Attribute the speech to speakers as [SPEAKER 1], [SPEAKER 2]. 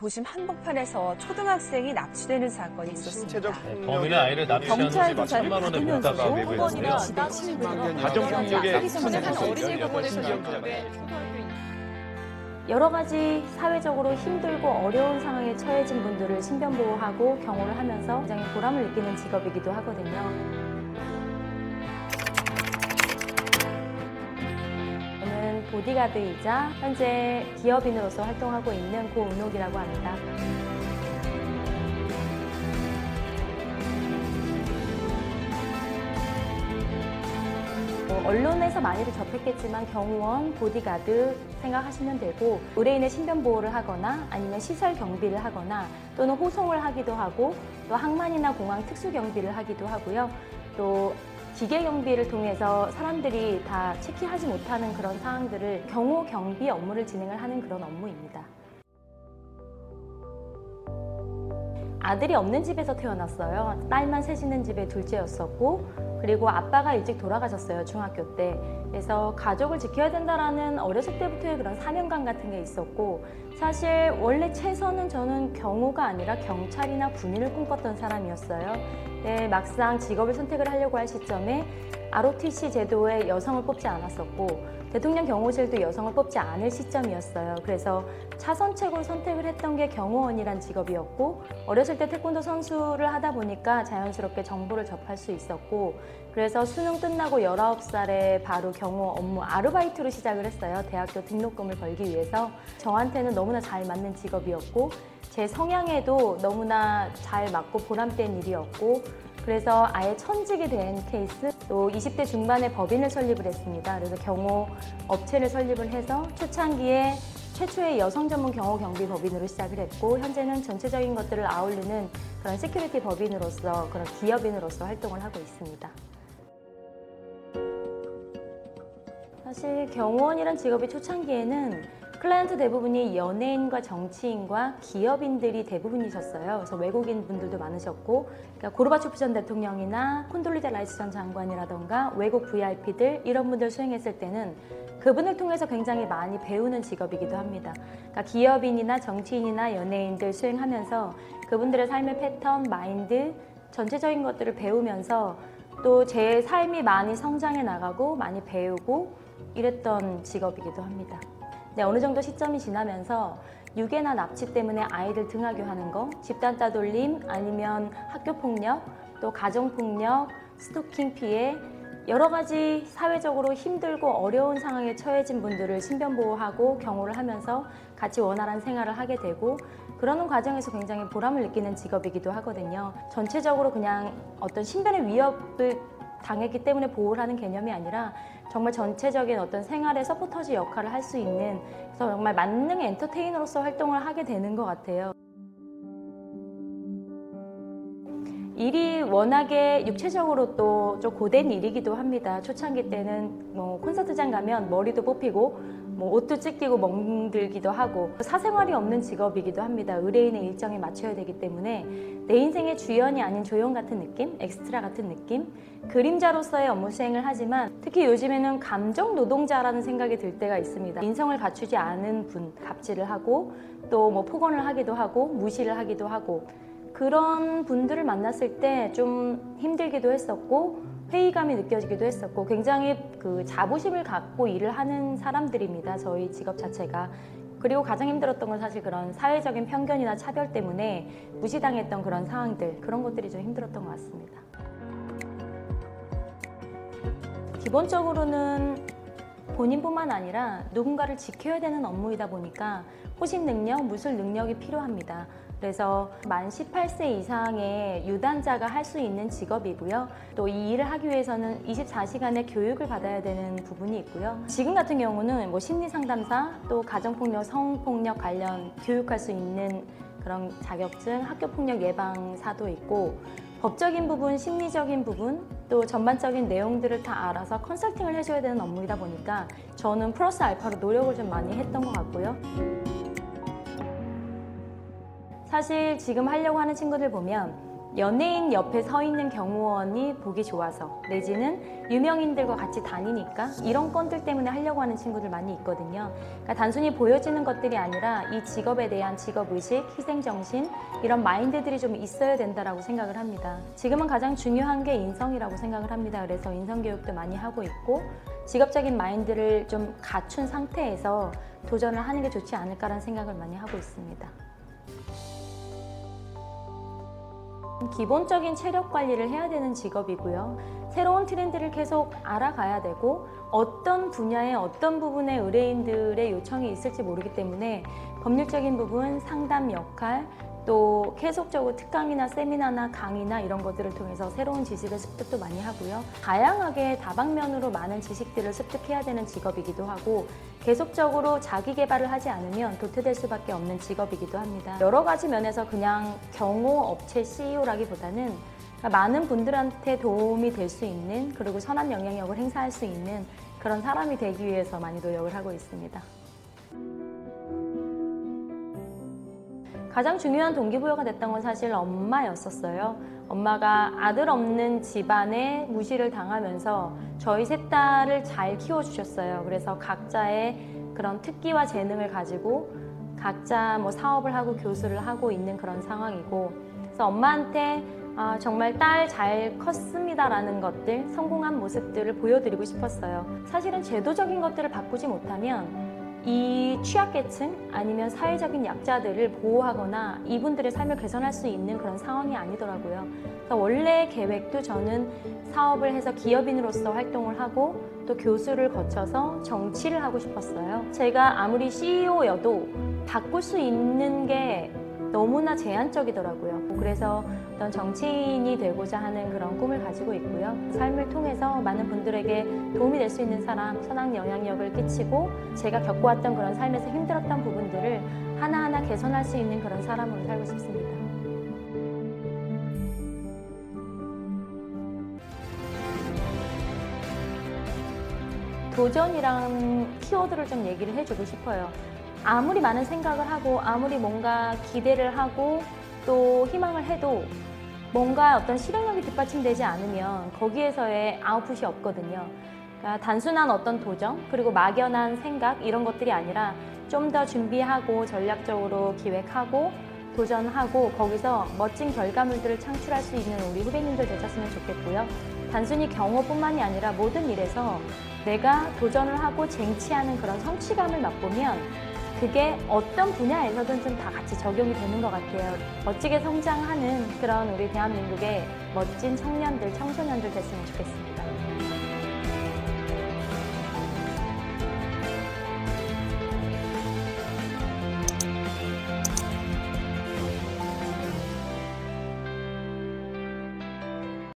[SPEAKER 1] 도심 한복판에서 초등학생이 납치되는 사건이 있었습니다.
[SPEAKER 2] 범인은 아이를 납치한 후 3만 원의 물가가 외부했는데요. 가정폭력의
[SPEAKER 3] 한 어린이가 보내서 여러 가지 사회적으로 힘들고 어려운 상황에 처해진 분들을 신변보호하고 경호를 하면서 굉장히 보람을 느끼는 직업이기도 하거든요. 저는 보디가드이자 현재 기업인으로서 활동하고 있는 고은옥이라고 합니다. 언론에서 많이들 접했겠지만 경호원, 보디가드 생각하시면 되고 의뢰인의 신변보호를 하거나 아니면 시설 경비를 하거나 또는 호송을 하기도 하고 또 항만이나 공항 특수경비를 하기도 하고요. 또 기계 경비를 통해서 사람들이 다 체크하지 못하는 그런 사항들을 경호 경비 업무를 진행을 하는 그런 업무입니다. 아들이 없는 집에서 태어났어요. 딸만 셋있는 집의 둘째였었고 그리고 아빠가 일찍 돌아가셨어요. 중학교 때. 그래서 가족을 지켜야 된다라는 어렸을 때부터의 그런 사명감 같은 게 있었고 사실 원래 최선은 저는 경호가 아니라 경찰이나 군인을 꿈꿨던 사람이었어요. 네, 막상 직업을 선택을 하려고 할 시점에 ROTC 제도에 여성을 뽑지 않았었고 대통령 경호실도 여성을 뽑지 않을 시점이었어요. 그래서 차선책으로 선택을 했던 게 경호원이란 직업이었고 어렸을 때 태권도 선수를 하다 보니까 자연스럽게 정보를 접할 수 있었고 그래서 수능 끝나고 19살에 바로 경호 업무 아르바이트로 시작을 했어요. 대학교 등록금을 벌기 위해서. 저한테는 너무나 잘 맞는 직업이었고 제 성향에도 너무나 잘 맞고 보람된 일이었고 그래서 아예 천직이 된 케이스, 또 20대 중반에 법인을 설립을 했습니다. 그래서 경호 업체를 설립을 해서 초창기에 최초의 여성 전문 경호 경비 법인으로 시작을 했고 현재는 전체적인 것들을 아우르는 그런 시큐리티 법인으로서 그런 기업인으로서 활동을 하고 있습니다. 사실 경호원이란 직업이 초창기에는 클라이언트 대부분이 연예인과 정치인과 기업인들이 대부분이셨어요. 그래서 외국인 분들도 많으셨고 그러니까 고르바초프 전 대통령이나 콘돌리자 라이스 전 장관이라던가 외국 VIP들 이런 분들 수행했을 때는 그분을 통해서 굉장히 많이 배우는 직업이기도 합니다. 그러니까 기업인이나 정치인이나 연예인들 수행하면서 그분들의 삶의 패턴, 마인드, 전체적인 것들을 배우면서 또 제 삶이 많이 성장해 나가고 많이 배우고 이랬던 직업이기도 합니다. 네, 어느 정도 시점이 지나면서 유괴나 납치 때문에 아이들 등하교하는 거, 집단 따돌림, 아니면 학교폭력, 또 가정폭력, 스토킹 피해 여러 가지 사회적으로 힘들고 어려운 상황에 처해진 분들을 신변보호하고 경호를 하면서 같이 원활한 생활을 하게 되고 그러는 과정에서 굉장히 보람을 느끼는 직업이기도 하거든요. 전체적으로 그냥 어떤 신변의 위협을 당했기 때문에 보호를 하는 개념이 아니라 정말 전체적인 어떤 생활의 서포터즈 역할을 할 수 있는 그래서 정말 만능 엔터테이너로서 활동을 하게 되는 것 같아요. 일이 워낙에 육체적으로 또 좀 고된 일이기도 합니다. 초창기 때는 뭐 콘서트장 가면 머리도 뽑히고 뭐 옷도 찢기고 멍들기도 하고 사생활이 없는 직업이기도 합니다. 의뢰인의 일정에 맞춰야 되기 때문에 내 인생의 주연이 아닌 조연 같은 느낌, 엑스트라 같은 느낌, 그림자로서의 업무 수행을 하지만 특히 요즘에는 감정 노동자라는 생각이 들 때가 있습니다. 인성을 갖추지 않은 분, 갑질을 하고 또 뭐 폭언을 하기도 하고 무시를 하기도 하고 그런 분들을 만났을 때 좀 힘들기도 했었고 회의감이 느껴지기도 했었고 굉장히 그 자부심을 갖고 일을 하는 사람들입니다. 저희 직업 자체가. 그리고 가장 힘들었던 건 사실 그런 사회적인 편견이나 차별 때문에 무시당했던 그런 상황들 그런 것들이 좀 힘들었던 것 같습니다. 기본적으로는 본인뿐만 아니라 누군가를 지켜야 되는 업무이다 보니까 호신 능력, 무술 능력이 필요합니다. 그래서 만 18세 이상의 유단자가 할 수 있는 직업이고요. 또 이 일을 하기 위해서는 24시간의 교육을 받아야 되는 부분이 있고요. 지금 같은 경우는 뭐 심리상담사, 또 가정폭력, 성폭력 관련 교육할 수 있는 그런 자격증, 학교폭력 예방사도 있고 법적인 부분, 심리적인 부분, 또 전반적인 내용들을 다 알아서 컨설팅을 해줘야 되는 업무이다 보니까 저는 플러스 알파로 노력을 좀 많이 했던 것 같고요. 사실 지금 하려고 하는 친구들 보면 연예인 옆에 서 있는 경호원이 보기 좋아서 내지는 유명인들과 같이 다니니까 이런 건들 때문에 하려고 하는 친구들 많이 있거든요. 그러니까 단순히 보여지는 것들이 아니라 이 직업에 대한 직업의식, 희생정신 이런 마인드들이 좀 있어야 된다라고 생각을 합니다. 지금은 가장 중요한 게 인성이라고 생각을 합니다. 그래서 인성교육도 많이 하고 있고 직업적인 마인드를 좀 갖춘 상태에서 도전을 하는 게 좋지 않을까라는 생각을 많이 하고 있습니다. 기본적인 체력 관리를 해야 되는 직업이고요. 새로운 트렌드를 계속 알아가야 되고 어떤 분야의 어떤 부분에 의뢰인들의 요청이 있을지 모르기 때문에 법률적인 부분, 상담 역할, 또 계속적으로 특강이나 세미나나 강의나 이런 것들을 통해서 새로운 지식을 습득도 많이 하고요. 다양하게 다방면으로 많은 지식들을 습득해야 되는 직업이기도 하고 계속적으로 자기 개발을 하지 않으면 도태될 수밖에 없는 직업이기도 합니다. 여러 가지 면에서 그냥 경호업체 CEO라기보다는 많은 분들한테 도움이 될 수 있는 그리고 선한 영향력을 행사할 수 있는 그런 사람이 되기 위해서 많이 노력을 하고 있습니다. 가장 중요한 동기부여가 됐던 건 사실 엄마였었어요. 엄마가 아들 없는 집안에 무시를 당하면서 저희 셋 딸을 잘 키워주셨어요. 그래서 각자의 그런 특기와 재능을 가지고 각자 뭐 사업을 하고 교수를 하고 있는 그런 상황이고 그래서 엄마한테 정말 딸 잘 컸습니다라는 것들, 성공한 모습들을 보여드리고 싶었어요. 사실은 제도적인 것들을 바꾸지 못하면 이 취약계층 아니면 사회적인 약자들을 보호하거나 이분들의 삶을 개선할 수 있는 그런 상황이 아니더라고요. 그래서 원래 계획도 저는 사업을 해서 기업인으로서 활동을 하고 또 교수를 거쳐서 정치를 하고 싶었어요. 제가 아무리 CEO여도 바꿀 수 있는 게 너무나 제한적이더라고요. 그래서 어떤 정치인이 되고자 하는 그런 꿈을 가지고 있고요. 삶을 통해서 많은 분들에게 도움이 될 수 있는 사람, 선한 영향력을 끼치고 제가 겪어왔던 그런 삶에서 힘들었던 부분들을 하나하나 개선할 수 있는 그런 사람으로 살고 싶습니다. 도전이란 키워드를 좀 얘기를 해주고 싶어요. 아무리 많은 생각을 하고 아무리 뭔가 기대를 하고 또 희망을 해도 뭔가 어떤 실행력이 뒷받침되지 않으면 거기에서의 아웃풋이 없거든요. 그러니까 단순한 어떤 도전 그리고 막연한 생각 이런 것들이 아니라 좀 더 준비하고 전략적으로 기획하고 도전하고 거기서 멋진 결과물들을 창출할 수 있는 우리 후배님들 되셨으면 좋겠고요. 단순히 경호뿐만이 아니라 모든 일에서 내가 도전을 하고 쟁취하는 그런 성취감을 맛보면 그게 어떤 분야에서든 좀 다 같이 적용이 되는 것 같아요. 멋지게 성장하는 그런 우리 대한민국의 멋진 청년들, 청소년들 됐으면 좋겠습니다.